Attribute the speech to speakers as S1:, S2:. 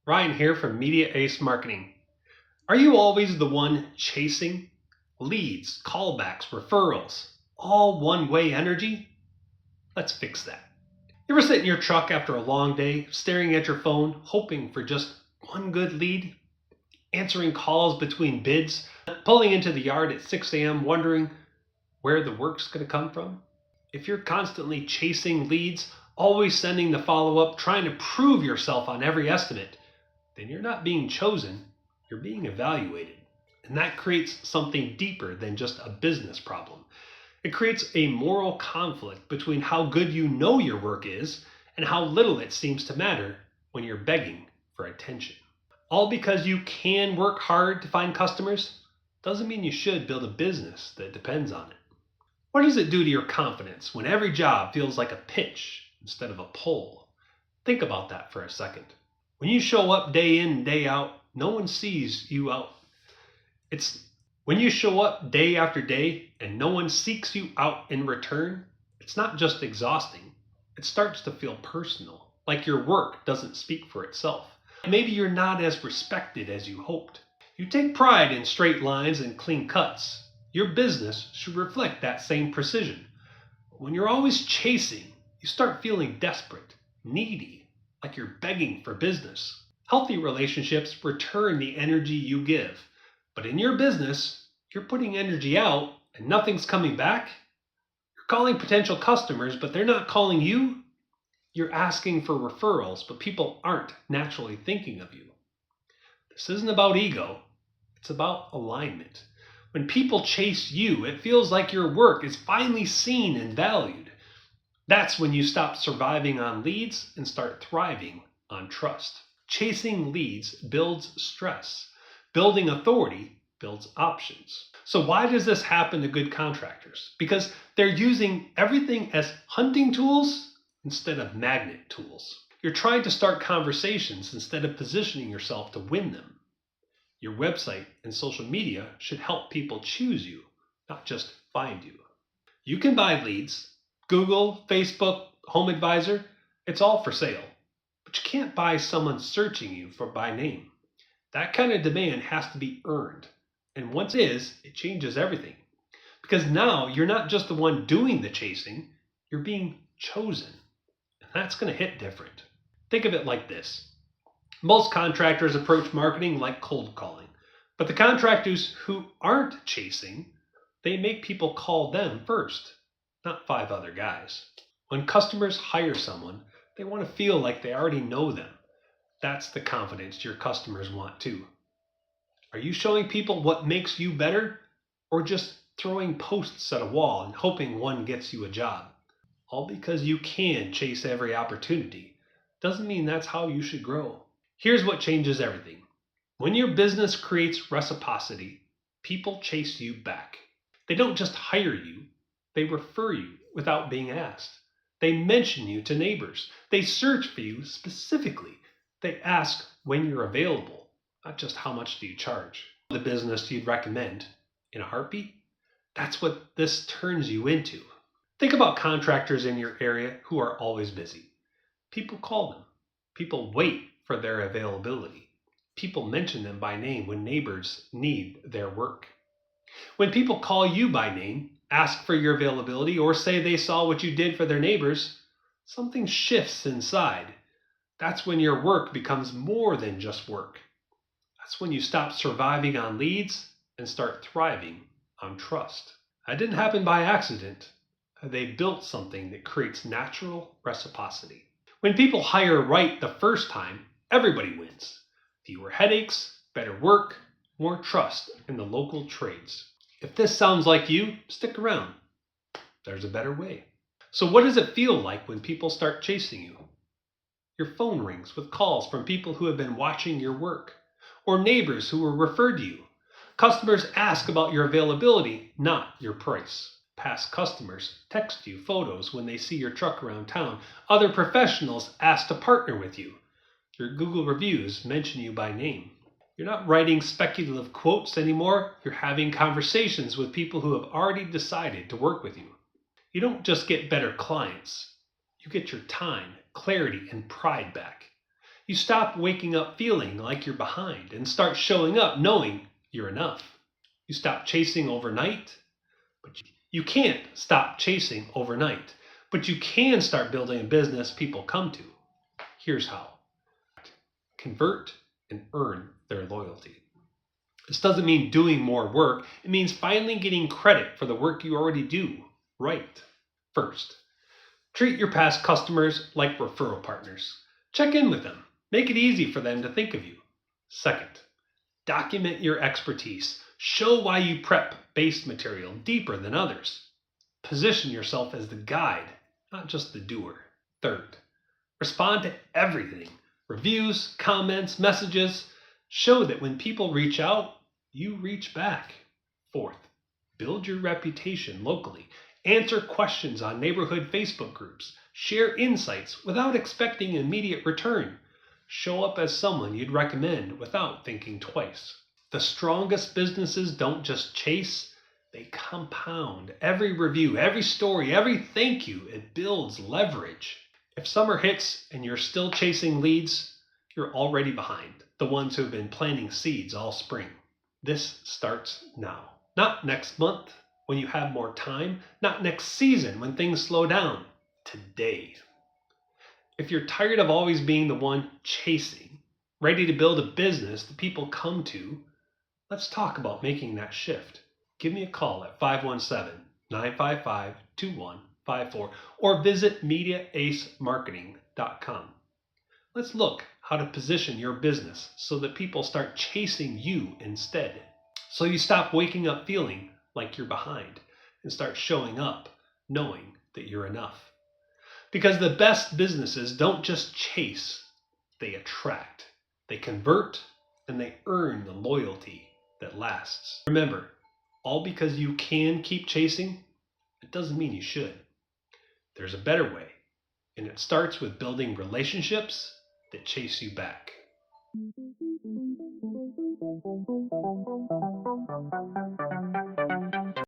S1: Ryan here from Media Ace Marketing. Are you always the one chasing? Leads, callbacks, referrals, all one-way energy? Let's fix that. You ever sit in your truck after a long day, staring at your phone, hoping for just one good lead? Answering calls between bids, pulling into the yard at 6 a.m., wondering where the work's going to come from? If you're constantly chasing leads, always sending the follow-up, trying to prove yourself on every estimate, then you're not being chosen, you're being evaluated. And that creates something deeper than just a business problem. It creates a moral conflict between how good you know your work is and how little it seems to matter when you're begging for attention. All because you can work hard to find customers doesn't mean you should build a business that depends on it. What does it do to your confidence when every job feels like a pitch instead of a pull? Think about that for a second. When you show up day in and day out, no one sees you out. When you show up day after day and no one seeks you out in return, it's not just exhausting. It starts to feel personal, like your work doesn't speak for itself. Maybe you're not as respected as you hoped. You take pride in straight lines and clean cuts. Your business should reflect that same precision. But when you're always chasing, you start feeling desperate, needy, like you're begging for business. Healthy relationships return the energy you give. But in your business, you're putting energy out and nothing's coming back. You're calling potential customers, but they're not calling you. You're asking for referrals, but people aren't naturally thinking of you. This isn't about ego. It's about alignment. When people chase you, it feels like your work is finally seen and valued. That's when you stop surviving on leads and start thriving on trust. Chasing leads builds stress. Building authority builds options. So why does this happen to good contractors? Because they're using everything as hunting tools instead of magnet tools. You're trying to start conversations instead of positioning yourself to win them. Your website and social media should help people choose you, not just find you. You can buy leads. Google, Facebook, Home Advisor, it's all for sale. But you can't buy someone searching you for by name. That kind of demand has to be earned. And once it is, it changes everything. Because now you're not just the one doing the chasing, you're being chosen. And that's going to hit different. Think of it like this. Most contractors approach marketing like cold calling. But the contractors who aren't chasing, they make people call them first, not 5 other guys. When customers hire someone, they want to feel like they already know them. That's the confidence your customers want too. Are you showing people what makes you better, or just throwing posts at a wall and hoping one gets you a job? All because you can chase every opportunity doesn't mean that's how you should grow. Here's what changes everything. When your business creates reciprocity, people chase you back. They don't just hire you, they refer you without being asked. They mention you to neighbors. They search for you specifically. They ask when you're available, not just how much do you charge. The business you'd recommend in a heartbeat? That's what this turns you into. Think about contractors in your area who are always busy. People call them. People wait for their availability. People mention them by name when neighbors need their work. When people call you by name, ask for your availability, or say they saw what you did for their neighbors, something shifts inside. That's when your work becomes more than just work. That's when you stop surviving on leads and start thriving on trust. That didn't happen by accident. They built something that creates natural reciprocity. When people hire right the first time, everybody wins. Fewer headaches, better work, more trust in the local trades. If this sounds like you, stick around. There's a better way. So what does it feel like when people start chasing you? Your phone rings with calls from people who have been watching your work, or neighbors who were referred to you. Customers ask about your availability, not your price. Past customers text you photos when they see your truck around town. Other professionals ask to partner with you. Your Google reviews mention you by name. You're not writing speculative quotes anymore. You're having conversations with people who have already decided to work with you. You don't just get better clients. You get your time, clarity, and pride back. You stop waking up feeling like you're behind and start showing up knowing you're enough. You stop chasing overnight, but you can't stop chasing overnight. But you can start building a business people come to. Here's how: convert and earn their loyalty. This doesn't mean doing more work, it means finally getting credit for the work you already do right. First, treat your past customers like referral partners. Check in with them. Make it easy for them to think of you. Second, document your expertise. Show why you prep base material deeper than others. Position yourself as the guide, not just the doer. Third, respond to everything: reviews, comments, messages. Show that when people reach out, you reach back. Fourth, build your reputation locally. Answer questions on neighborhood Facebook groups. Share insights without expecting immediate return. Show up as someone you'd recommend without thinking twice. The strongest businesses don't just chase, they compound. Every review, every story, every thank you, it builds leverage. If summer hits and you're still chasing leads, you're already behind the ones who've been planting seeds all spring. This starts now. Not next month when you have more time, not next season when things slow down. Today. If you're tired of always being the one chasing, ready to build a business that people come to, let's talk about making that shift. Give me a call at 517-955-2154 or visit MediaAceMarketing.com. Let's look how to position your business so that people start chasing you instead. So you stop waking up feeling like you're behind and start showing up knowing that you're enough. Because the best businesses don't just chase, they attract, they convert, and they earn the loyalty that lasts. Remember, all because you can keep chasing, it doesn't mean you should. There's a better way, and it starts with building relationships that chase you back.